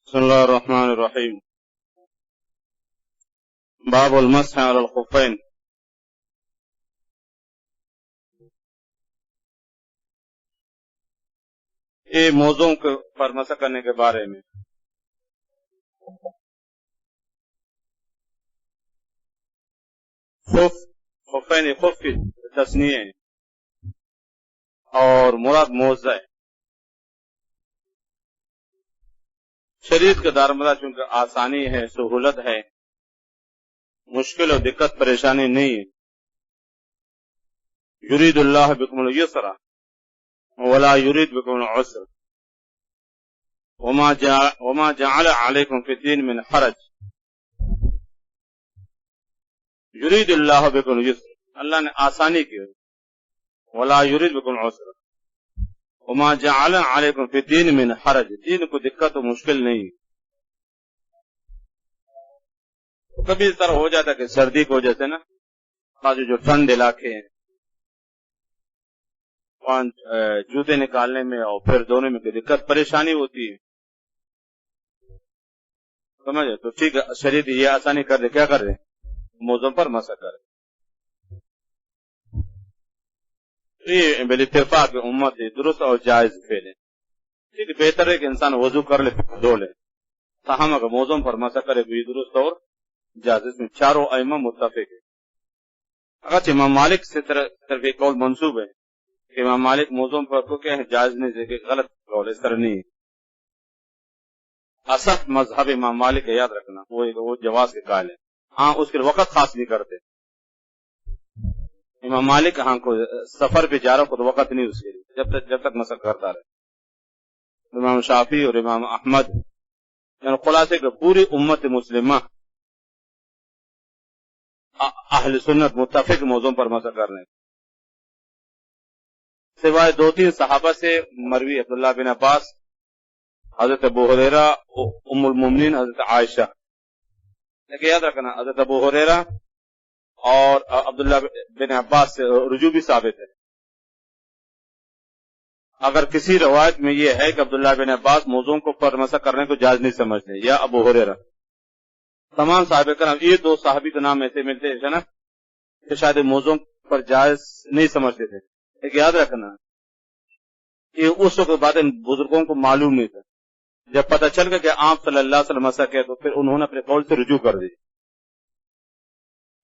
بسم اللہ الرحمن الرحیم باب المسح علی الخفین۔ یہ موضوع پر مسح کرنے کے بارے میں خفین خف کی تسنیہ ہے اور مراد موضع ہے۔ شریعت کے دارمدار چونکہ آسانی ہے، سہولت ہے، مشکل اور دقت پریشانی نہیں ہے۔ یرید اللہ بکم اليسر ولا یرید بکم العسر وما جعل علیکم فی الدین من حرج۔ یرید اللہ بکم اليسر، اللہ نے آسانی کی، ولا یرید بکم العسر وما جعل علیکم فی الدین من حرج، دین کو دقت و مشکل نہیں۔ کبھی اس طرح ہو جاتا ہے کہ سردی کی وجہ سے نا جو ٹھنڈ علاقے ہیں جوتے نکالنے میں اور پھر دھونے میں دقت پریشانی ہوتی ہے، سمجھے؟ تو ٹھیک ہے، شریعت یہ آسانی کر دے، کیا کر رہے موضوع پر مسح کرے۔ یہ بالاتفاق امت درست اور جائز فعل ہے، ٹھیک ہے، بہتر ہے کہ انسان وضو کر لے دھو لے، تاہم اگر موضوع پر مسح کرے تو یہ درست اور جائز، اس میں چاروں ائمہ متفق ہے۔ اگرچہ امام مالک سے طرف ایک قول منسوب ہے کہ امام مالک موضوع پر کو کیا ہے جائز نہیں، کہ غلط قول، اس طرح نہیں ہے۔ اصح مذہب امام مالک ہے، یاد رکھنا، وہ جواز کے قائل ہے، ہاں اس کے وقت خاص نہیں کرتے۔ امام مالک ہاں کو سفر پہ جا رہا کو تو وقت نہیں اس کے لیے، جب تک مسح کرتا رہے۔ امام شافعی اور امام احمد یعنی خلاصے کہ پوری امت مسلمہ اہل سنت متفق موضوع پر مسح کرنے، سوائے دو تین صحابہ سے مروی عبداللہ بن عباس، حضرت ابو ہریرہ، ام المومنین حضرت عائشہ۔ لیکن یاد رکھنا حضرت ابو ہریرہ اور عبداللہ بن عباس سے رجوع بھی ثابت ہے۔ اگر کسی روایت میں یہ ہے کہ عبداللہ بن عباس موضوع کو پر مسح کرنے کو جائز نہیں سمجھتے یا ابو ہریرہ، تمام صحابہ کرام یہ دو صحابی کے نام ایسے ملتے ہیں نا کہ شاید موضوع پر جائز نہیں سمجھتے تھے، لیکن یاد رکھنا یہ اس وقت باتیں بزرگوں کو معلوم نہیں تھا۔ جب پتہ چل گیا کہ آپ صلی اللہ علیہ وسلم مسح کیا تو پھر انہوں نے اپنے قول سے رجوع کر دی۔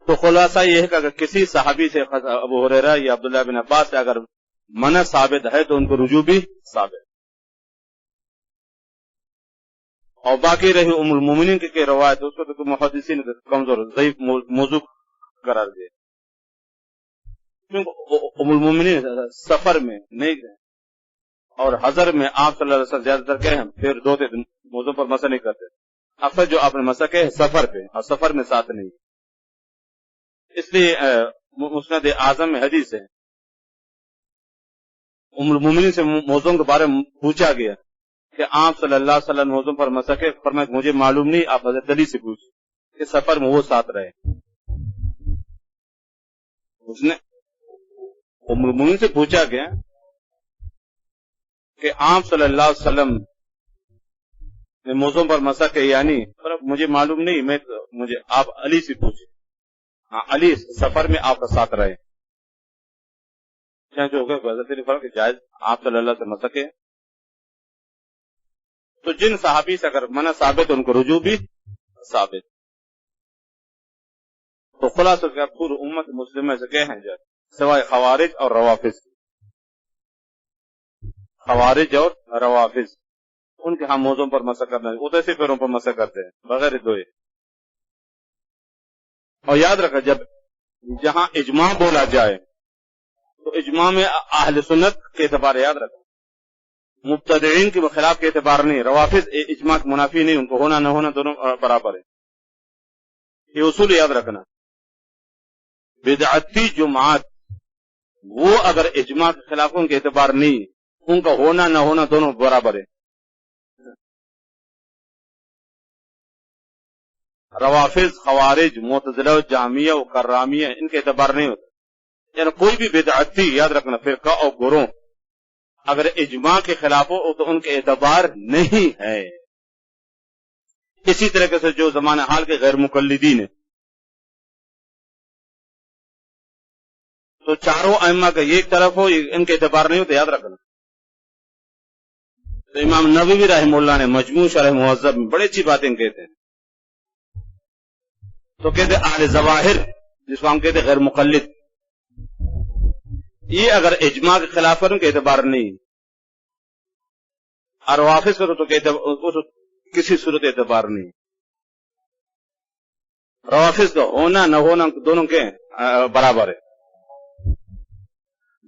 تو خلاصہ یہ ہے کہ اگر کسی صحابی سے ابو ہریرہ یا عبداللہ بن عباس سے اگر منع ثابت ہے تو ان کو رجوع بھی ثابت۔ اور باقی رہی ام المومنین کی روایت اس کو محدثین نے کمزور ضعیف موضوع قرار دیا، کیونکہ ام المومنین سفر میں نہیں گئے اور حضر میں آپ صلی اللہ علیہ وسلم زیادہ تر کہے پھر دھوتے موضوع پر مسح نہیں کرتے، اکثر جو آپ نے مسح کہے سفر پہ اور سفر میں ساتھ نہیں۔ اس لیے مسند اعظم میں حدیث ہے، ام المومنین سے موضوع کے بارے میں پوچھا گیا کہ آپ صلی اللہ علیہ وسلم موضوع پر مسح کے، فرمایا مجھے معلوم نہیں، آپ حضرت علی سے پوچھیں کہ سفر میں وہ ساتھ رہے۔ اس نے ام المومنین سے پوچھا گیا کہ آپ صلی اللہ علیہ وسلم نے موضوع پر مسح کے یعنی مجھے معلوم نہیں، مجھے آپ علی سے پوچھیں، ہاں علی سفر میں آپ کا ساتھ رہے۔ جو ہو گیا حضرت علی فرق جائز آپ صلی اللہ علیہ وسلم مسح کے، تو جن صحابی سے اگر منع ثابت ان کو رجوع بھی ثابت۔ تو خلاصہ کیا پوری امت مسلمہ سے کہے ہیں جائز سوائے خوارج اور روافض، خوارج اور روافض ان کے ہم موضوع پر مسح کرنا ادھر سے پیروں پر مسح کرتے ہیں بغیر دھوئے۔ اور یاد رکھا جب جہاں اجماع بولا جائے تو اجماع میں اہل سنت کے اعتبار یاد رکھا، مبتدعین کے خلاف کے اعتبار نہیں، روافض اجماع منافی نہیں، ان کو ہونا نہ ہونا دونوں برابر ہے، یہ اصول یاد رکھنا۔ بدعتی جماعت وہ اگر اجماع کے خلاف ان کے اعتبار نہیں، ان کا ہونا نہ ہونا دونوں برابر ہے۔ روافض، خوارج، معتزلہ، جہمیہ و کرامیہ ان کے اعتبار نہیں ہوتا، یعنی کوئی بھی بدعتی یاد رکھنا فرقہ اور گروہ اگر اجماع کے خلاف ہو تو ان کے اعتبار نہیں ہے۔ اسی طریقے سے جو زمانہ حال کے غیر مقلدین ہیں، تو چاروں ائمہ کا یہ ایک طرف ہو، ان کے اعتبار نہیں ہوتے، یاد رکھنا۔ تو امام نووی رحمہ اللہ نے مجموع شرح مہذب میں بڑی اچھی باتیں کہتے ہیں، تو کہتے اہل ظواہر جس کو ہم کہتے غیر مقلد، یہ اگر اجماع کے خلاف کریں کے اعتبار نہیں، اور روافض کرو تو کہتے کسی صورت اعتبار نہیں۔ روافض کا ہونا نہ ہونا دونوں کے برابر ہے۔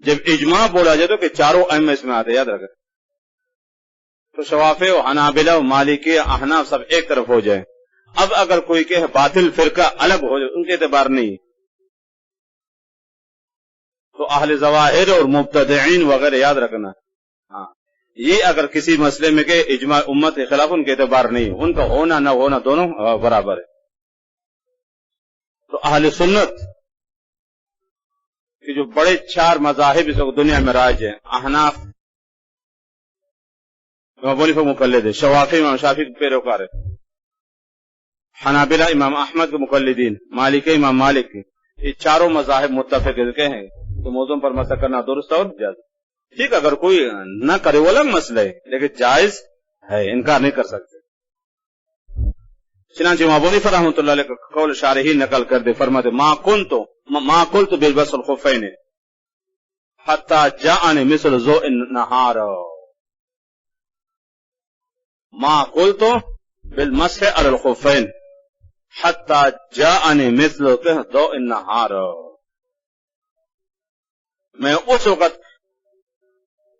جب اجماع بولا جائے تو کہ چاروں ائمہ اس میں آتے، یاد رکھیں، تو شوافی و حنابلہ و مالکی احناف سب ایک طرف ہو جائے۔ اب اگر کوئی کہ باطل فرقہ الگ ہو جائے، ان کے اعتبار نہیں، تو اہل ظواہر اور مبتدعین وغیرہ یاد رکھنا، ہاں یہ اگر کسی مسئلے میں کہ اجماع امت کے خلاف، ان کے اعتبار نہیں، ان کا ہونا نہ ہونا دونوں برابر ہے۔ تو اہل سنت کہ جو بڑے چار مذاہب اس وقت دنیا میں رائج ہیں، احناف امام ابو حنیفہ مقلد ہے، شوافی امام شافعی کے پیروکار ہے، حنابلہ امام احمد کے مقلدین، مالکی امام مالک کے، یہ چاروں مذاہب متفق ہیں کہ موضوع پر مسئلہ کرنا درست اور جائز۔ ٹھیک، اگر کوئی نہ کرے وہ الگ مسئلہ ہے، لیکن جائز ہے، انکار نہیں کر سکتے۔ چنانچہ امام ابو حنیفہ رحمۃ اللہ علیہ کا قول شارحین نقل کر دے، فرماتے ما قلت بالبس الخفین حتی جاءنی مثل ضوء النہار، ما قلت بالمسح علی الخفین حتی جاءنی مثل ضوء النہار، میں اس وقت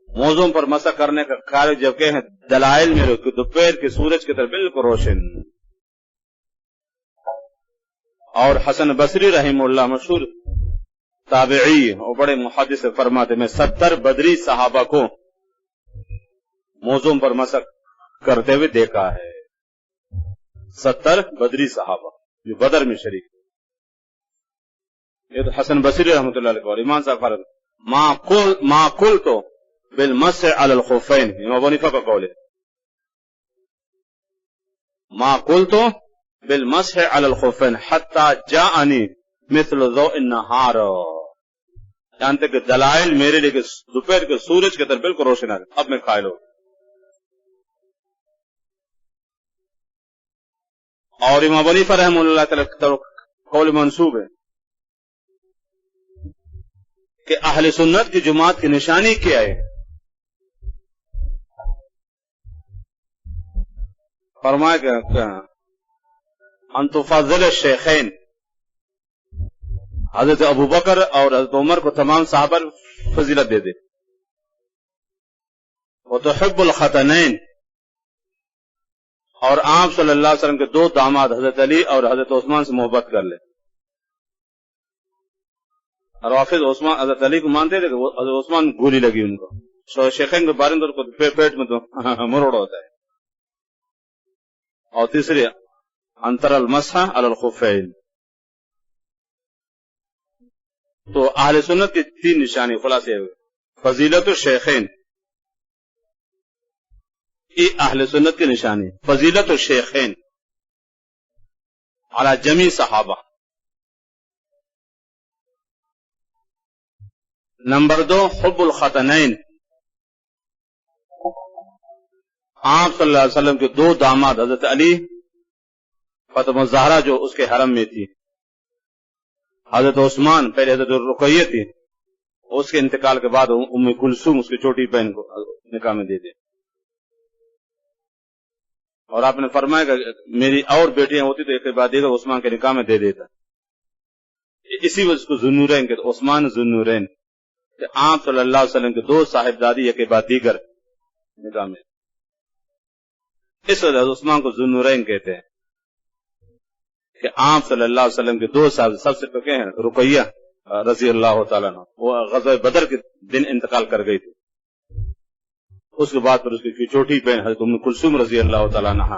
موضوع پر مسح کرنے کا خارج جب کہ دلائل میرے دوپہر کے سورج کی طرح بالکل روشن۔ اور حسن بصری رحمہ اللہ مشہور تابعی اور بڑے محدث فرماتے میں 70 بدری صحابہ کو موضوع پر مسح کرتے ہوئے دیکھا ہے، 70 بدری صحابہ جو بدر میں شریک۔ یہ تو حسن بصری رحمۃ اللہ علیہ اور ایمان صاحب فرماتے ما قلت بالمسح علی الخفین، امام ابو حنیفہ کا قول ہے، ما قلت بالمسح علی الخفین حتی جاءنی مثل ضوء النہار، یہاں تک کہ دلائل میرے لیے دوپہر کے سورج کے طرح بالکل روشن ہے، اب میں قائل ہوں۔ اور امام ابو حنیفہ رحمہ اللہ تعالی کی طرف قول منسوب ہے کہ اہل سنت کی جماعت کی نشانی کیا ہے؟ فرمایا کہ ان تفضل الشیخین، حضرت ابو بکر اور حضرت عمر کو تمام صحابہ فضیلت دے دے، وتحب الختنین، اور آپ صلی اللہ علیہ وسلم کے دو داماد حضرت علی اور حضرت عثمان سے محبت کر لے۔ اور حافظ عثمان حضرت علی کو مانتے تھے کہ حضرت عثمان گولی لگی ان کو، شیخین کے بارے میں تو پیٹ میں تو مروڑ ہوتا ہے۔ اور تیسری انتر المسح علی الخفین۔ تو اہل سنت کی تین نشانی خلاصے فضیلت الشیخین، یہ اہل سنت کی نشانی، فضیلت الشیخین علی جمیع صحابہ۔ نمبر 2 حب الختنین، آپ صلی اللہ علیہ وسلم کے دو داماد حضرت علی فاطمہ الزہرا جو اس کے حرم میں تھی، حضرت عثمان پہلے حضرت رقیہ تھی، اس کے انتقال کے بعد ام کلثوم اس کی چھوٹی بہن کو نکاح میں دے دے۔ اور آپ نے فرمایا کہ میری اور بیٹیاں ہوتی تو ایک کے بعد دیگر عثمان کے نکاح میں دے دیتا، اسی وجہ کو ذوالنورین کہتے، عثمان ذوالنورین، کہ آپ صلی اللہ علیہ وسلم کے دو صاحبزادی ایک کے بعد دیگر نکاح میں، اس وجہ عثمان کو ذوالنورین کہتے ہیں کہ آپ صلی اللہ علیہ وسلم کے دو صاحب، سب سے پہلے ہیں رقیہ رضی اللہ تعالیٰ عنہ، وہ غزوہ بدر کے دن انتقال کر گئی تھی، اس کے بعد پھر اس کی چھوٹی بہن حضرت ام کلثوم رضی اللہ تعالیٰ عنہ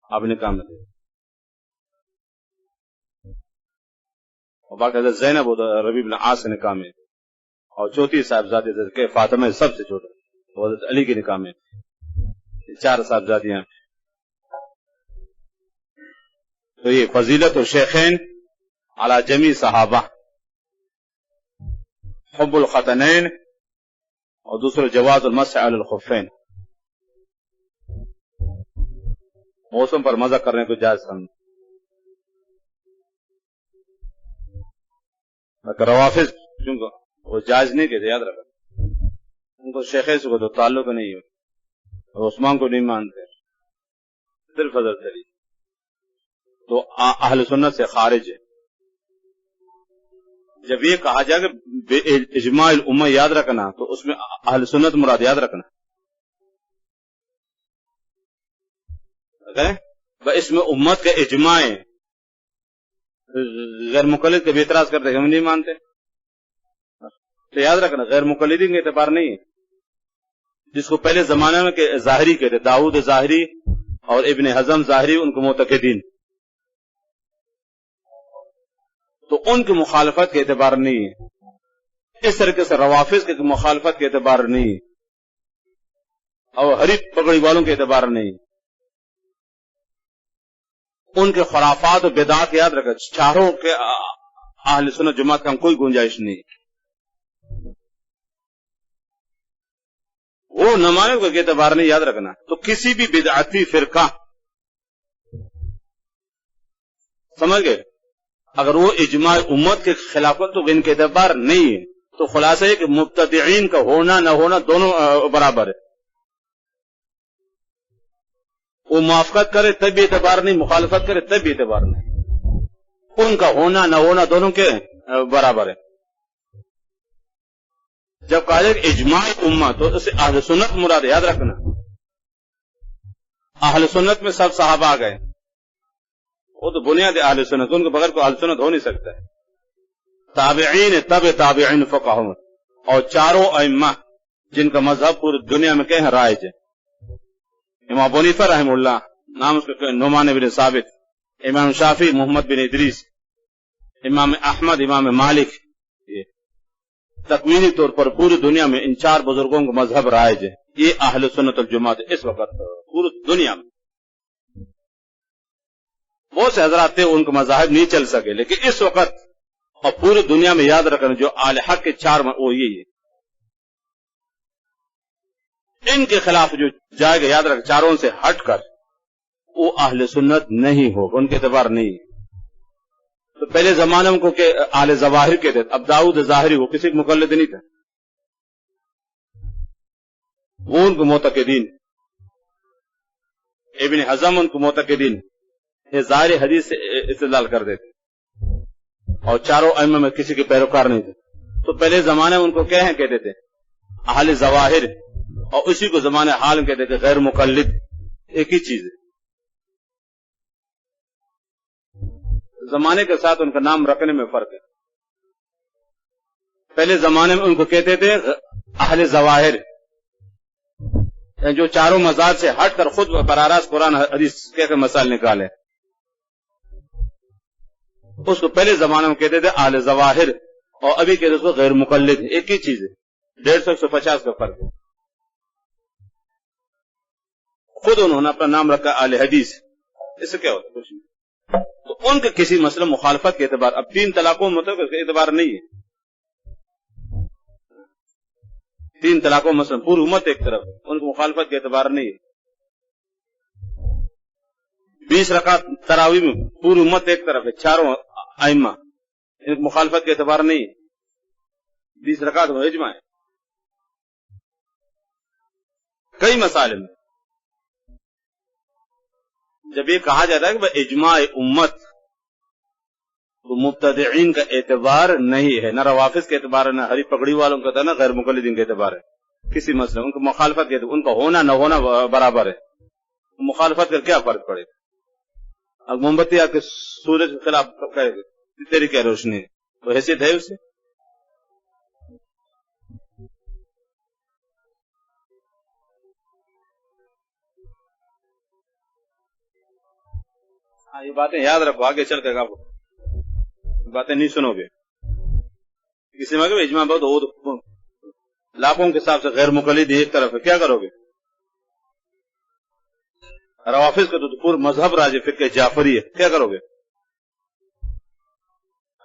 آپ نکاح میں تھے، اور باقی حضرت زینب ربیع بن عاص نکاح میں، اور چوتھی صاحبزادی حضرت فاطمہ سب سے چھوٹا وہ حضرت علی کے نکاح میں، 4 صاحبزادیاں۔ تو یہ فضیلت الشیخین علی جمیع صحابہ، حب الختنین، اور دوسرا جواز المسح علی الخفین، موسم پر مزہ کرنے کو جائز سمجھ۔ روافظ چونکہ وہ جائز نہیں کہتے، یاد رکھا، ان کو شیخ سے کو تو تعلق نہیں ہے، عثمان کو نہیں مانتے، صرف حضرت علی، تو اہل سنت سے خارج ہے۔ جب یہ کہا جائے کہ اجماع الامہ یاد رکھنا، تو اس میں اہل سنت مراد یاد رکھنا، اس میں امت کا اجماع ہے۔ غیر مقلد کے بھی اعتراض کرتے ہیں، ہم نہیں مانتے، تو یاد رکھنا غیر مقلدین کا اعتبار نہیں ہے، جس کو پہلے زمانے میں کہ ظاہری کہتے، داؤد ظاہری اور ابن حزم ظاہری، ان کو معتقدین، تو ان کی مخالفت کے اعتبار نہیں ہے۔ اس طریقے سے روافظ کی مخالفت کے اعتبار نہیں ہے، اور ہری پگڑی والوں کے اعتبار نہیں ہے۔ ان کے خرافات و بدعات یاد رکھا، چاروں کے اہل سنت جماعت کا کوئی گنجائش نہیں، وہ نہ مانے کو اعتبار نہیں، یاد رکھنا۔ تو کسی بھی بدعتی فرقہ، سمجھ گئے، اگر وہ اجماع امت کے خلاف تو ان کے اعتبار نہیں ہے، تو خلاصہ ہے کہ مبتدعین کا ہونا نہ ہونا دونوں برابر ہے، وہ موافقت کرے تب بھی اعتبار نہیں، مخالفت کرے تب بھی اعتبار نہیں، ان کا ہونا نہ ہونا دونوں کے برابر ہے۔ جب کہا جائے کہ اجماع امہ، تو اسے اہل سنت مراد، یاد رکھنا، اہل سنت میں سب صحابہ آ گئے، وہ تو بنیاد اہل سنت، ان کے بغیر کوئی اہل سنت ہو نہیں سکتا ہے۔ تابعین، تب تابعین، فقہاء، اور چاروں ائمہ جن کا مذہب پوری دنیا میں کہیں رائج ہے۔ امام ابو حنیفہ رحمہ اللہ، نام اس کا نعمان بن ثابت، امام شافعی محمد بن ادریس، امام احمد، امام مالک، تکوینی طور پر پوری دنیا میں ان چار بزرگوں کا مذہب رائج ہے۔ یہ اہل سنت الجماعت اس وقت پوری دنیا میں، بہت سے حضرات تھے ان کے مذاہب نہیں چل سکے، لیکن اس وقت اور پوری دنیا میں یاد رکھنا جو اہل حق کے چار وہ یہی ہے۔ ان کے خلاف جو جائے گا، یاد رکھ، چاروں سے ہٹ کر، وہ اہل سنت نہیں ہوگا، ان کے اعتبار نہیں ہے۔ تو پہلے زمانے میں کو کہ اہل ظواہر کہتے تھے، اب داؤد ظاہری وہ کسی مقلد نہیں تھا، وہ ان کو معتقدین، ابن حزم ان کو معتقدین، یہ ظاہر حدیث سے استدلال کر دیتے، اور چاروں ائمہ میں کسی کے پیروکار نہیں تھے۔ تو پہلے زمانے میں ان کو کیا ہیں کہتے تھے؟ اہل ظواہر، اور اسی کو زمانے حال میں کہتے تھے غیر مقلد، ایک ہی چیز ہے۔ زمانے کے ساتھ ان کا نام رکھنے میں فرق ہے۔ پہلے زمانے میں ان کو کہتے تھے اہل ظواہر، جو چاروں مذاہب سے ہٹ کر خود براہ راست قرآن حدیث کے مسائل نکالے، اس کو پہلے زمانے میں کہتے تھے اہل ظواہر، اور ابھی کہتے اس کو غیر مقلد، ایک ہی چیز ہے، 150-150 کا فرق ہے۔ خود انہوں نے اپنا نام رکھا اہل حدیث، اس سے کیا ہوتا ہے؟ کچھ نہیں۔ تو ان کے کسی مسئلہ مخالفت کے اعتبار، اب 3 طلاقوں میں مطلب اس کا اعتبار نہیں ہے، 3 طلاقوں مثلا پوری امت ایک طرف، ان کی مخالفت کے اعتبار نہیں ہے۔ 20 رکعت تراویح میں پوری امت ایک طرف ہے، چاروں ائمہ، ان کی مخالفت کے اعتبار نہیں ہے، 20 رکعت میں اجماع ہے۔ کئی مسائل میں جب یہ کہا جاتا ہے کہ اجماع امت، تو مبتدعین کا اعتبار نہیں ہے، نہ روافظ کے اعتبار ہے، نہ ہری پگڑی والوں کا تھا، نہ غیر مقلدین کے اعتبار ہے کسی مسئلے، ان کو مخالفت کے اعتبار، ان کا ہونا نہ ہونا برابر ہے، مخالفت کر کیا فرق پڑے؟ اب موم بتی آ کے سورج کے خلاف کہے گا تیری کیا روشنی ہے، تو حیثیت ہے اسے؟ یہ باتیں یاد رکھو، آگے چل کر آپ باتیں نہیں سنو گے، کسی میں اجماع بہت لاکھوں کے حساب سے غیر مقلد ایک طرف ہے، کیا کرو گے؟ روافظ کا تو پورا مذہب راج فقہ جعفری ہے، کیا کرو گے؟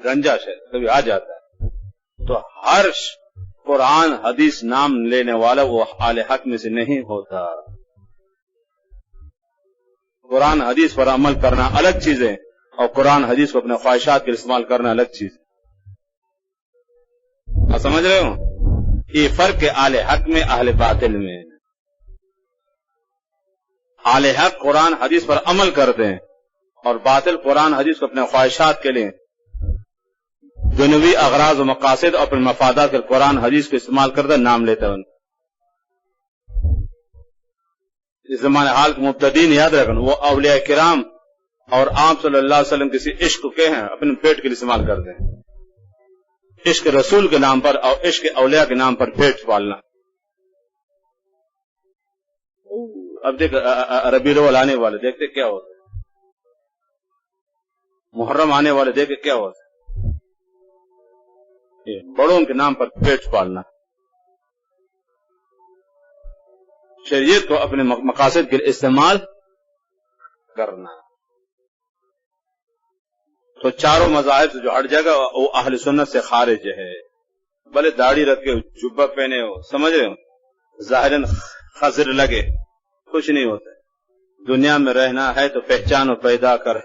گنجش ہے، کبھی آ جاتا ہے. تو ہر قرآن حدیث نام لینے والا وہ اہل حق میں سے نہیں ہوتا. قرآن حدیث پر عمل کرنا الگ چیز ہے اور قرآن حدیث کو اپنے خواہشات کے استعمال کرنا الگ چیز ہے. آپ سمجھ رہے ہو؟ یہ فرق ہے اہل حق میں اہل باطل میں. اہل حق قرآن حدیث پر عمل کرتے ہیں اور باطل قرآن حدیث کو اپنے خواہشات کے لیے دنیوی اغراض و مقاصد اور اپنے مفادات کے قرآن حدیث کو استعمال کرتا نام لیتا ہے. اس زمانے حال کے مبتدین یاد رکھنا وہ اولیاء کرام اور آپ صلی اللہ علیہ وسلم کسی عشق کے ہیں اپنے پیٹ کے لیے استعمال کرتے ہیں. عشق رسول کے نام پر اور عشق اولیاء کے نام پر پیٹ پالنا. اب دیکھ ربیع الاول آنے والے دیکھتے کیا ہوتا ہے، محرم آنے والے دیکھتے کیا ہوتا ہے، بڑوں کے نام پر پیٹ پالنا. شریعت کو اپنے مقاصد کے لیے استعمال کرنا. تو چاروں مذاہب سے جو ہٹ جائے گا وہ اہل سنت سے خارج ہے. بھلے داڑھی رکھ کے جبہ پہنے ہو، سمجھ رہے ہو، ظاہراً خضر لگے، کچھ نہیں ہوتا. دنیا میں رہنا ہے تو پہچان و پیدا کر،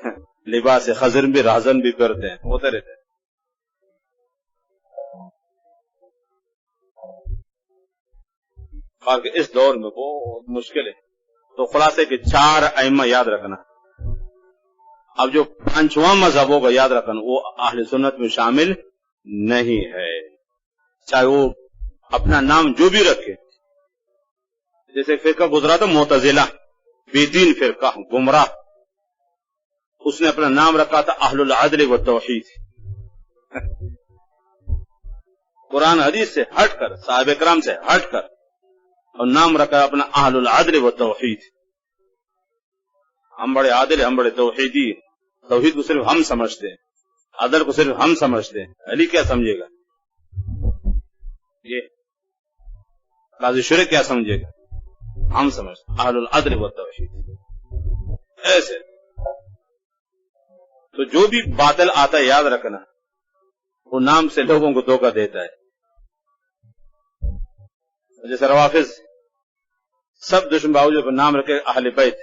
لباس خضر بھی رازن بھی کرتے ہیں، ہوتے رہتے ہیں. کہ اس دور میں بہت مشکل ہے. تو خلاصے کے 4 ائمہ یاد رکھنا. اب جو 5واں مذہب ہوگا یاد رکھنا وہ اہل سنت میں شامل نہیں ہے، چاہے وہ اپنا نام جو بھی رکھے. جیسے فرقہ گزرا تھا معتزلہ، بے دین فرقہ، گمراہ، اس نے اپنا نام رکھا تھا اہل العدل والتوحید. قرآن حدیث سے ہٹ کر، صحابہ کرام سے ہٹ کر، اور نام رکھا اپنا اہل العدل والتوحید. ہم بڑے عادل ہیں، ہم بڑے توحیدی. توحید کو صرف ہم سمجھتے ہیں، عدل کو صرف ہم سمجھتے ہیں. علی کیا سمجھے گا، یہ قاضی شریف کیا سمجھے گا، ہم سمجھتے ہیں اہل العدل والتوحید. ایسے تو جو بھی باطل آتا ہے یاد رکھنا وہ نام سے لوگوں کو دھوکہ دیتا ہے. جیسے روافض سب دشمن باوجود پر نام رکھے اہل بیت،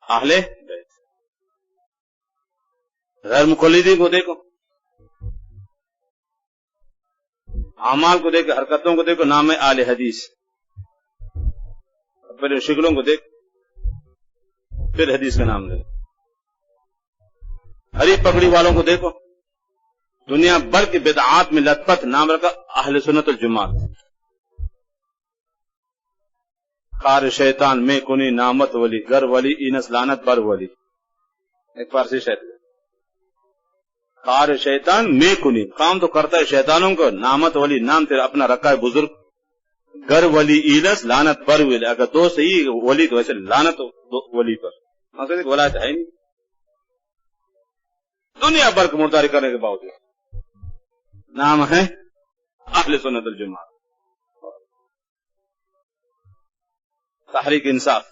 اہل بیت. غیر مقلدین کو دیکھو، اعمال کو دیکھو، حرکتوں کو دیکھو، نام ہے اہل حدیث. پہلے شکلوں کو دیکھ پھر حدیث کا نام لے. ہری پگڑی والوں کو دیکھو، دنیا بھر کی بدعات میں لت پت، نام رکھا اہل سنت الجماعت. کار شیطان میں کنی نامت ولی، گر ولی اینس لانت بر ولی. ایک فارسی شاعر، کار شیطان میں کنی، کام تو کرتا ہے شیطانوں کو، نامت ولی نام تیرا اپنا رکھا ہے بزرگ، گر ولی اینس لانت بر ولی. اگر دو صحیح ولی تو ویسے لانت ولی پر ولایت ہے نہیں. دنیا بھر کو مرداری کرنے کے باوجود نام ہے اہل سنت الجماعت. تحریک انصاف،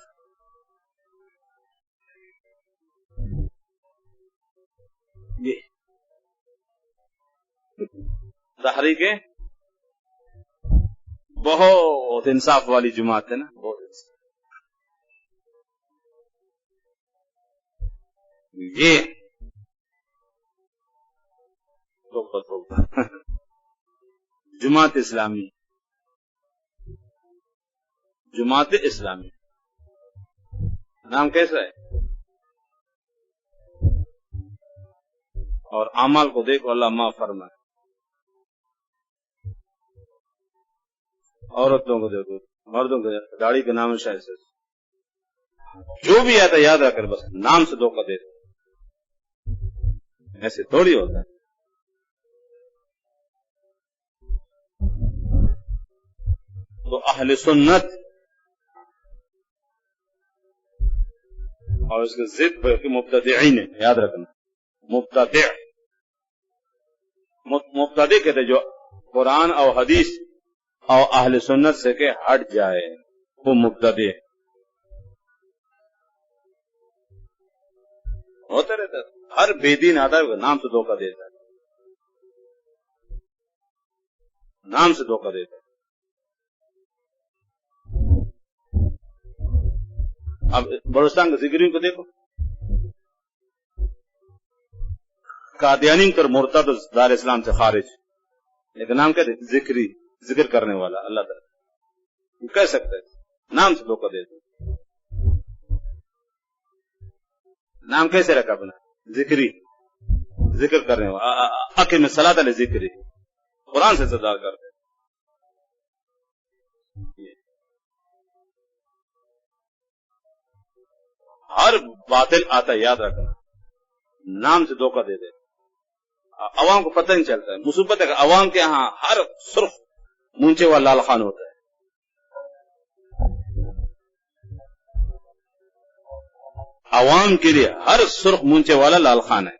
یہ تحریک بہت انصاف والی جماعت ہے نا، بہت انصاف. یہ جماعت اسلامی، جماعت اسلامی نام کیسا ہے؟ اور اعمال کو دیکھو، اللہ معاف فرمائے. عورتوں کو دیکھو، مردوں کو دیکھو، داڑھی کے نام شاید سے جو بھی آتا یاد رکھ کر بس نام سے دھوکہ دیتے. ایسے تھوڑی ہوتا ہے. تو اہل سنت اور اس کے ضد پر مبتدعین ہے، یاد رکھنا. مبتدع کہتے جو قرآن اور حدیث اور اہل سنت سے کہ ہٹ جائے وہ مبتدع ہوتا رہتا. ہر بے دین آتا ہے نام سے دھوکہ دیتا ہے، نام سے دھوکہ دیتا ہے۔ اب بلوچستان کے ذکرین کو دیکھو، قادیانی کر مرتد دار اسلام سے خارج، لیکن نام کہتے ذکری، ذکر کرنے والا اللہ تعالیٰ کہہ سکتا ہے، نام سے دھوکہ دیتا ہے۔ نام کیسے رکھا اپنا؟ ذکری، ذکر کرنے والا، اقیم الصلاۃ علی ذکری، قرآن سے صدار کرتے ہیں۔ ہر باطل آتا ہے، یاد رکھنا، نام سے دھوکہ دے دے، عوام کو پتہ نہیں چلتا ہے۔ مصیبت ہے کہ عوام کے ہاں ہر سرخ مونچے والا لال خان ہوتا ہے۔ عوام کے لیے ہر سرخ مونچے والا لال خان ہے،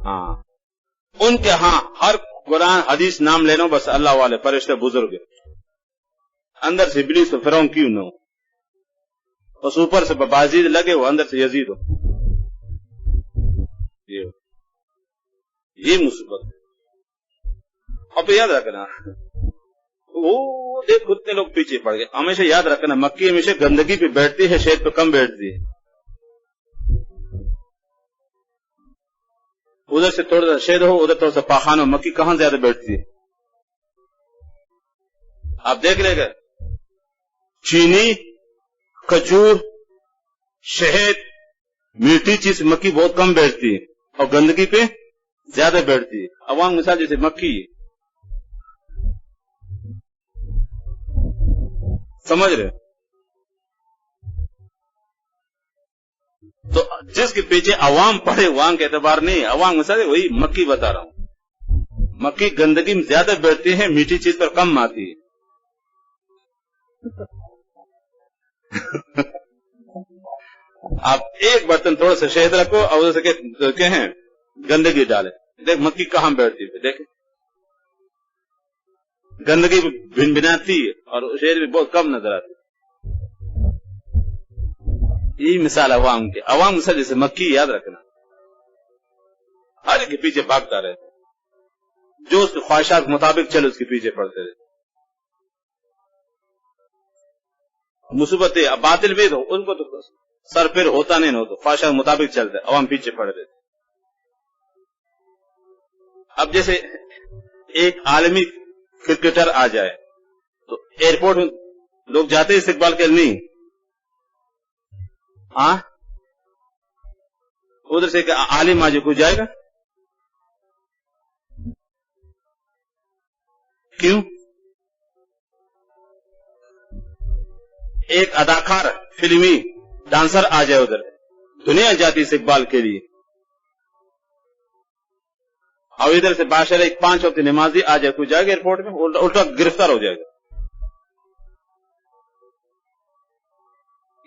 ہاں ان کے ہاں ہر قرآن حدیث نام لینا بس اللہ والے فرشتے بزرگ، اندر سے ابلیس تو فرعون کیوں نہ ہو، بس اوپر سے بازید لگے وہ اندر سے یزید ہو، یہ مصیبت ہے۔ اب یاد رکھنا، وہ دیکھ کتنے لوگ پیچھے پڑ گئے۔ ہمیشہ یاد رکھنا، مکی ہمیشہ گندگی پہ بیٹھتی ہے، شہد پہ کم بیٹھتی ہے۔ ادھر سے تھوڑا سا شہد ہو، ادھر تھوڑا سا پاخانہ ہو، مکی کہاں زیادہ بیٹھتی ہے؟ آپ دیکھ لے گا، چینی، کھجور، شہد، میٹھی چیز مکی بہت کم بیٹھتی ہے اور گندگی پہ زیادہ بیٹھتی ہے۔ عوام مثال جیسے مکی ہے، سمجھ رہے؟ تو جس کے پیچھے عوام پڑے وہاں کے اعتبار نہیں، عوام مثال وہی مکی بتا رہا ہوں، مکی گندگی میں زیادہ بیٹھتی ہے، میٹھی چیز پر کم آتی ہے۔ آپ ایک برتن تھوڑا سا شہد رکھو اور ادھر سے کہیں گندگی ڈالے، دیکھ مکی کہاں بیٹھتی ہے، دیکھ گندگی بھن بھناتی ہے اور شہد بھی بہت کم نظر آتی ہے۔ یہی مثال عوام کے، عوام مثال جیسے مکی، یاد رکھنا، ہر ایک کے پیچھے بھاگتا رہتا، جو اس کے خواہشات کے مطابق چلے اس کے پیچھے پڑتے رہتے۔ مصیبتیں باطل بھی ہو، ان کو تو سر پھر ہوتا نہیں ہو، تو خواہشات کے مطابق چلتے، عوام پیچھے پڑ رہے۔ اب جیسے ایک عالمی کرکٹر آ جائے تو ایئرپورٹ میں لوگ جاتے استقبال کے نہیں، ہاں ادھر سے عالم آج کو جائے گا، کیوں؟ ایک اداکار، فلمی ڈانسر آ جائے ادھر، دنیا جاتی استقبال کے لیے، اور ادھر سے بادشاہ ایک 5 وقت نمازی آ جائے، کوئی جائے گا ایئرپورٹ میں؟ الٹا گرفتار ہو جائے گا۔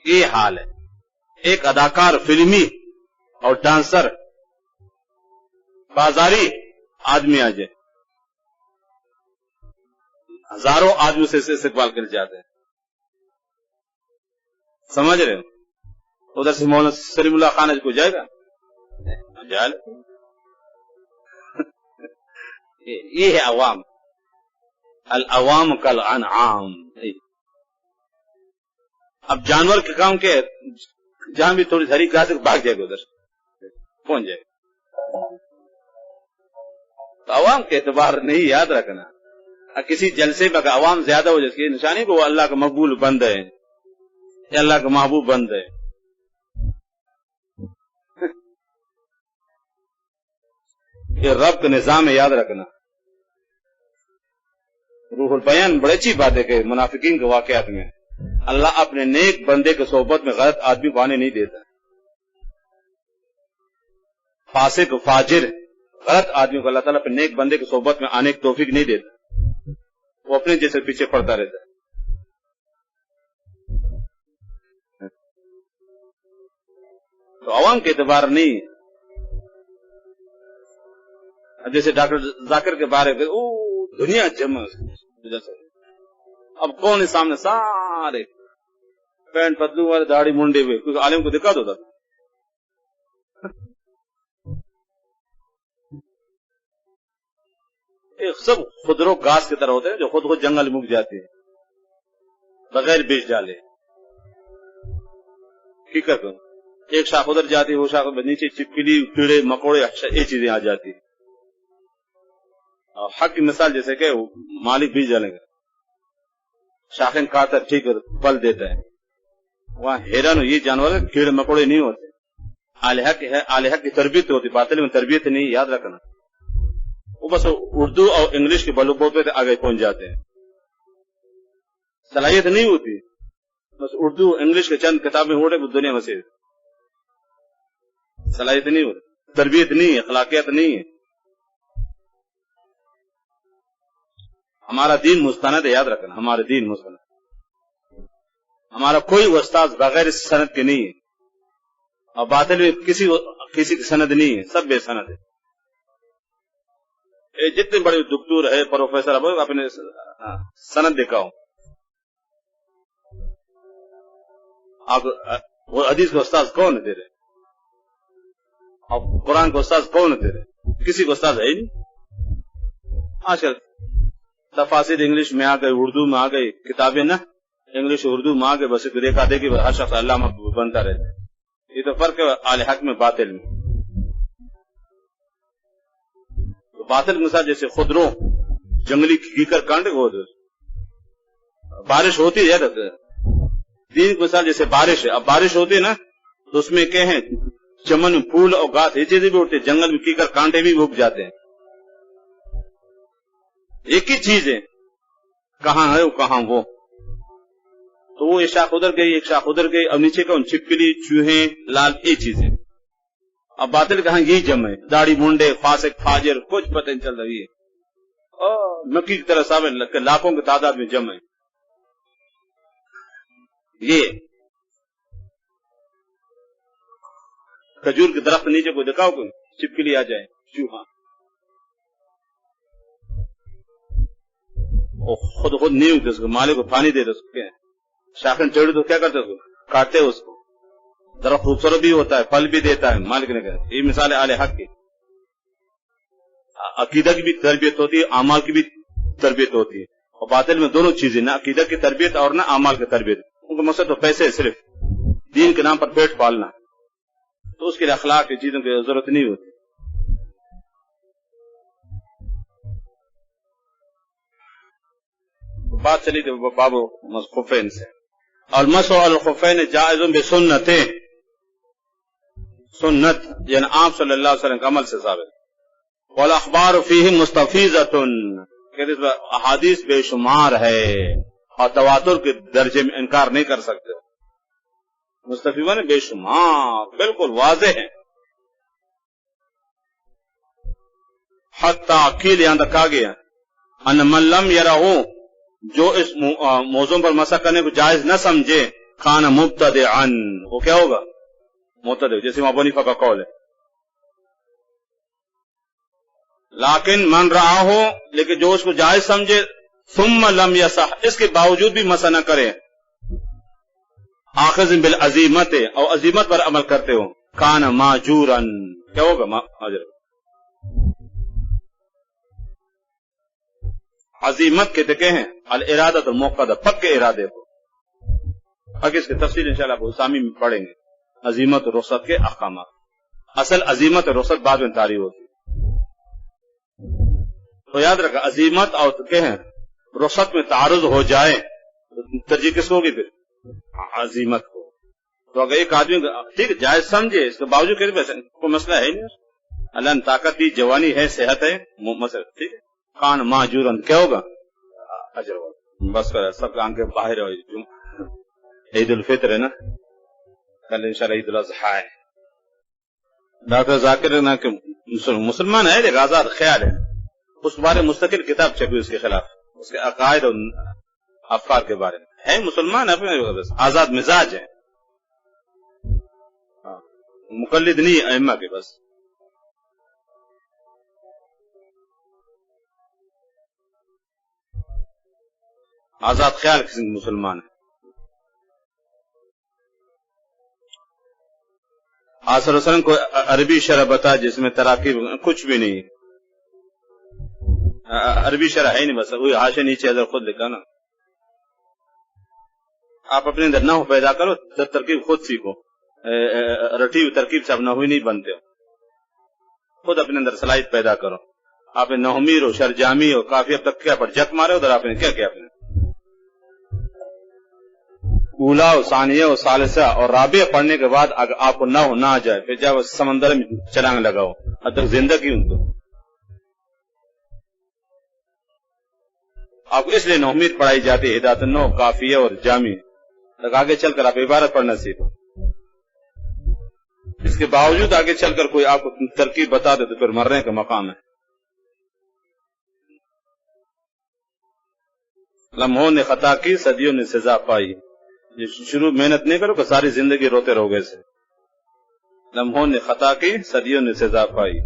یہ حال ہے، ایک اداکار، فلمی اور ڈانسر، بازاری آدمی آ جائے، ہزاروں آدمی سے استقبال کر جاتے ہیں، سمجھ رہے ہو؟ ادھر سے مولانا سلیم اللہ خان کو جائے گا، یہ ہے عوام، العوام کالانعام۔ اب جانور کے کام کے جہاں بھی تھوڑی ہری گھاس بھاگ جائے گا، ادھر پہنچ جائے گا۔ تو عوام کے اعتبار نہیں، یاد رکھنا، کسی جلسے میں اگر عوام زیادہ ہو جائے، نشانی کو وہ اللہ کا مقبول بند ہے، یا اللہ کا محبوب بند ہے۔ یہ رب کا نظام ہے، یاد رکھنا۔ روح البیان بڑی اچھی بات ہے کہ منافقین کے واقعات میں اللہ اپنے نیک بندے کے صحبت میں غلط آدمی کو آنے نہیں دیتا، فاسق فاجر غلط آدمی کو اللہ تعالیٰ اپنے نیک بندے کے صحبت میں آنے کی توفیق نہیں دیتا، وہ اپنے جیسے پیچھے پڑتا رہتا ہے۔ تو عوام کے اعتبار نہیں، جیسے ڈاکٹر ذاکر کے بارے میں دنیا جمع، اب کون ہے سامنے؟ سارے پینٹ پتلو والے، داڑھی منڈے ہوئے، کوئی عالم کو دکھا دو تھا، سب خودرو گھاس کی طرح ہوتے ہیں جو خود خود جنگل میں اگ جاتے ہیں بغیر بیج ڈالے. فکر کرو ایک شاخ ادھر جاتی ہے وہ شاخ نیچے چپکلی کیڑے مکوڑے یہ چیزیں آ جاتی ہیں. حق کی مثال جیسے کہ مالک بیج ڈالیں گے شاخیں کاٹتا ٹھیک پل دیتا ہے. وہاں حیران یہ جانور کیڑے مکوڑے نہیں ہوتے. الہ کی تربیت ہوتی باطل میں تربیت نہیں یاد رکھنا. وہ بس اردو اور انگلش کے بلو بوتے آگے پہنچ جاتے ہیں. صلاحیت نہیں ہوتی بس اردو انگلش کے چند کتابیں اڑے دنیا میں سے صلاحیت نہیں ہوتی. تربیت نہیں ہے اخلاقیات نہیں ہے. ہمارا دین مستند ہے یاد رکھنا. ہمارا دین مستند. ہمارا کوئی استاد بغیر سند کے نہیں ہے اور باطل میں کسی کی سند نہیں ہے. سب بے سند ہے. جتنے بڑے دکتور ہے پروفیسر اپنے سند دکھاؤ. آپ وہ حدیث کے استاد کون ہے تیرے اور قرآن کے استاد کون ہے تیرے؟ کسی کو استاد ہے ہی نہیں. آج کل تفاسیر انگلش میں آ گئی اردو میں آ گئی کتابیں نا انگلش اردو میں آ گئے بس دیکھا دیکھی ہر شخص علامہ بنتا رہتا ہے. یہ تو فرق ہے اہل حق میں باطل میں. تو باطل کے ساتھ جیسے خودرو جنگلی کیکر کانڈ ہو بارش ہوتی ہے دین کے ساتھ جیسے بارش ہے. اب بارش ہوتی ہے نا تو اس میں کیا ہے چمن پھول اور گھاس یہ چیزیں بھی اٹھتے ہیں. جنگل میں کیکر کانٹے بھی اگ جاتے ہیں. ایک ہی چیز ہے کہاں ہے وہ کہاں وہ. تو وہ ایک شاخ ادھر گئی ایک شاخ ادھر گئی. اب نیچے کا چھپکلی چوہے لال یہ چیزیں. اب باطل کہاں یہی جمع ہے. داڑھی منڈے فاسق فاجر کچھ پتہ نہیں چل رہی ہے. مکی کی طرح ثابت لاکھوں کی تعداد میں جمع ہے. یہ کھجور کے درخت نیچے کو دکھاؤ کہ چپکلی آ جائے چوہا. خود نہیں ہوتے اس کو مالک کو پانی دے دے. اس کو شاخن چڑھے تو کیا کرتے اس کو کاٹتے اس کو. درخت خوبصورت بھی ہوتا ہے پھل بھی دیتا ہے مالک نے کہا. یہ مثال ہے اہل حق کی. عقیدہ کی بھی تربیت ہوتی ہے اعمال کی بھی تربیت ہوتی ہے. اور باطل میں دونوں چیزیں نہ عقیدہ کی تربیت اور نہ اعمال کی تربیت. ان کا مقصد تو پیسے صرف دین کے نام پر پیٹ پالنا. تو اس کے لیے اخلاق کی چیزوں کی ضرورت نہیں ہوتی. بات چلی تھی باب خفین سے. المسح علی الخفین جائز بسنت. سنت یعنی آپ صلی اللہ علیہ وسلم کے عمل سے ثابت. والاخبار فیہ مستفیضۃ کہ اس میں احادیث بے شمار ہے اور تواتر کے درجے میں انکار نہیں کر سکتے. مستفیضہ نے بے شمار بالکل واضح ہیں. حتی عقیل یہاں تک کہا گیا ان من لم یرہو جو اس موضوع پر مسح کرنے کو جائز نہ سمجھے کان مبتدعا وہ کیا ہوگا مبتدع جیسے ابو حنیفہ کا قول ہے. لیکن من رہا ہو لیکن جو اس کو جائز سمجھے ثم لم یصح اس کے باوجود بھی مسح نہ کرے آخذ بالعزیمت اور عزیمت پر عمل کرتے ہو کان ماجورا کیا ہوگا ماجر. عزیمت کہتے کہ ہیں الارادۃ الموقدہ پکے ارادے کو. آگے اس کی تفصیل انشاءاللہ ابو اسامی میں پڑھیں گے. عزیمت اور رخصت کے احکامات. اصل عزیمت اور رخصت بعد میں طاری ہوتی. تو یاد رکھا عزیمت اور کہ ہیں رخصت میں تعارض ہو جائے تو ترجیح کس کو ہوگی پھر عزیمت کو. تو اگر ایک آدمی ٹھیک ہے جائز سمجھے اس کے باوجود کہ کوئی مسئلہ ہے نہیں. اللہ نے طاقت دی جوانی ہے صحت ہے مسئلہ ٹھیک ہے کان ماجورن کیا ہوگا اجر ہوگا. بس کر سب آنکھیں باہر ہو. عید الفطر ہے نا کل انشاءاللہ عید الاضحیٰ ہے. ڈاکٹر ذاکر نا کہ مسلمان ہے لیکن آزاد خیال ہے اس بارے مستقل کتاب چھپی اس کے خلاف اس کے عقائد اور افکار کے بارے میں ہے. مسلمان اپنے آزاد مزاج ہے مقلد نہیں ائمہ کے بس. آزاد خیال کسی مسلمان ہے. آصر وسلم کو عربی شرح بتا جس میں تراکیب کچھ بھی نہیں، عربی شرح ہے نہیں، بس وہی حاشیہ نیچے ادھر خود لکھا نا. آپ اپنے اندر نحو پیدا کرو، ترکیب خود سیکھو، رٹی ہوئی ترکیب سے اب نحوی نہیں بنتے ہو، خود اپنے اندر صلاحیت پیدا کرو. آپ نے نحمیر ہو، شرجامی ہو، کافی اب تک کیا پر جک مارے ادھر آپ نے کیا کیا؟ آپ نے اولا و ثانیہ و ثالثہ اور رابعہ پڑھنے کے بعد اگر آپ کو نحو نہ آ جائے پھر جب سمندر میں چھلانگ لگاؤ، اب تک زندگی ان کو آپ کو اس لیے نحمیر پڑھائی جاتی ہے، ہدایت النحو، کافیہ اور جامی، تک آگے چل کر آپ عبارت پڑھنا سیکھو. اس کے باوجود آگے چل کر کوئی آپ کو ترکیب بتا دے تو پھر مرنے کا مقام ہے. لمحوں نے خطا کی، صدیوں نے سزا پائی. شروع محنت نہیں کرو کہ ساری زندگی روتے رہو گے سے. لمحوں نے خطا کی، صدیوں نے سزا پائی،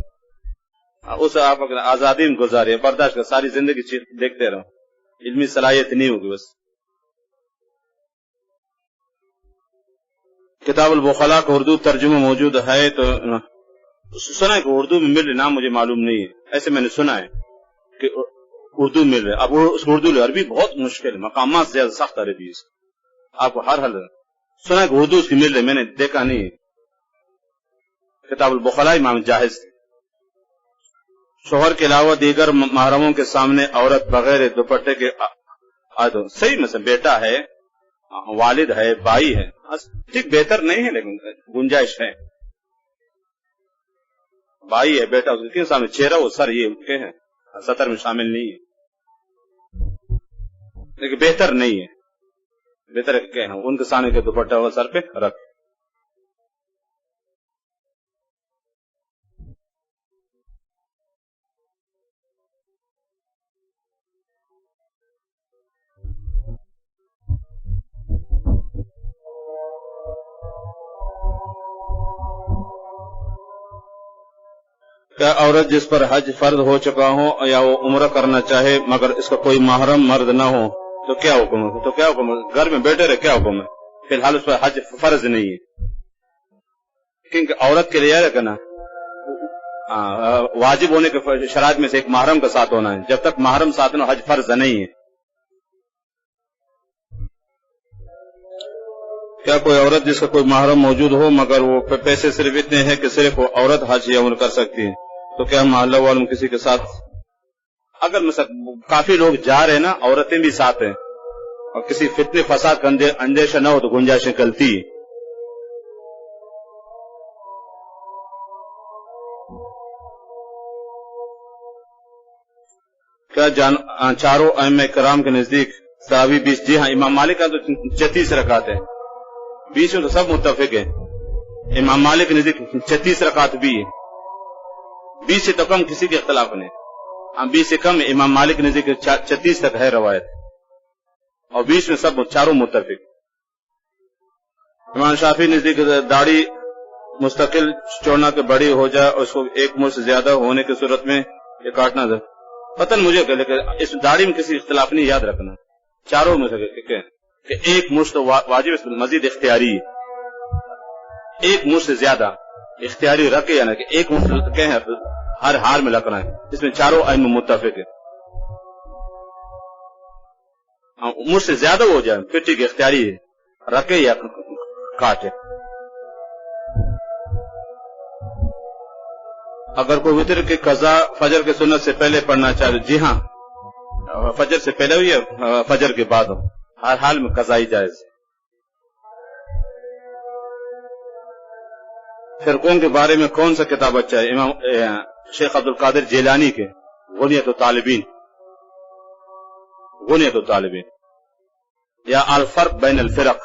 اس آپ آزادی میں گزاری، برداشت کر، ساری زندگی دیکھتے رہو، علمی صلاحیت نہیں ہوگی. بس کتاب البخلا کا اردو ترجمہ موجود ہے تو سنا ہے کہ اردو میں مل رہے، نام مجھے معلوم نہیں ہے، ایسے میں نے سنا ہے کہ اردو مل رہے. اب اس اردو عربی بہت مشکل ہے، مقامات سے زیادہ سخت عربی ہے، آپ کو ہر حل سنا ہے کہ اردو اس کی مل رہے، میں نے دیکھا نہیں ہے. کتاب البخلا امام جاہز. شوہر کے علاوہ دیگر محرموں کے سامنے عورت بغیر دوپٹے کے صحیح مثلا بیٹا ہے، والد ہے، بھائی ہے، ٹھیک بہتر نہیں ہے لیکن گنجائش ہے. بھائی ہے، بیٹا، اس کے سامنے چہرہ وہ سر یہ کے ہیں، سطر میں شامل نہیں ہے، لیکن بہتر نہیں ہے. بہتر کہ ان کے سامنے کے دوپٹہ وہ سر پہ رکھ. کیا عورت جس پر حج فرض ہو چکا ہو یا وہ عمرہ کرنا چاہے مگر اس کا کوئی محرم مرد نہ ہو تو کیا حکم ہے؟ تو کیا حکم ہے؟ گھر میں بیٹھے رہے، کیا حکم ہے؟ فی الحال اس پر حج فرض نہیں ہے، کیونکہ عورت کے لیے ہے نا واجب ہونے کے شرائط میں سے ایک محرم کا ساتھ ہونا ہے. جب تک محرم ساتھ نہ حج فرض نہیں ہے. کیا کوئی عورت جس کا کوئی محرم موجود ہو مگر وہ پیسے صرف اتنے ہیں کہ صرف وہ عورت حج یا عمرہ کر سکتی ہے تو کیا محلہ والوں کسی کے ساتھ اگر مثلا کافی لوگ جا رہے ہیں نا، عورتیں بھی ساتھ ہیں اور کسی فتنے فساد کا اندیشہ نہ ہو تو گنجائش نکلتی ہے. کیا چاروں ائمہ کرام کے نزدیک تراویح 20؟ جی ہاں، امام مالک کا تو 36 رکعت ہے، 20 میں تو سب متفق ہے. امام مالک کے نزدیک 36 رکعت بھی ہے، 20 سے تو کم کسی کے اختلاف نہیں. 20 سے کم امام مالک کے نزدیک 36 تک ہے روایت، اور 20 میں سب چاروں متفق. امام شافعی نزدیک داڑھی مستقل چھوڑنا کہ بڑی ہو جائے اور اس کو ایک مڑ سے زیادہ ہونے کی صورت میں یہ کاٹنا تھا. پتن مجھے کہ لیکن اس داڑھی میں کسی اختلاف نہیں، یاد رکھنا چاروں میں سے کہ ایک مشت تو واجب، اس میں مزید اختیاری ہے، ایک مشت سے زیادہ اختیاری رکھے یا نہ کہ ایک مشت کہ ہر حال میں رکھنا ہے. اس میں چاروں ائمہ متفق ہے. مشت سے زیادہ ہو جائے پھر ٹھیک اختیاری ہے، رکھے یا کاٹے. اگر کوئی وتر کی قضا فجر کے سنت سے پہلے پڑھنا چاہے، جی ہاں، فجر سے پہلے ہو یا فجر کے بعد ہو، ہر حال میں قضا ہی جائز. فرقوں کے بارے میں کون سا کتاب اچھا ہے؟ امام شیخ عبد القادر جیلانی کے غنیۃ الطالبین، غنیۃ الطالبین، یا الفرق بین الفرق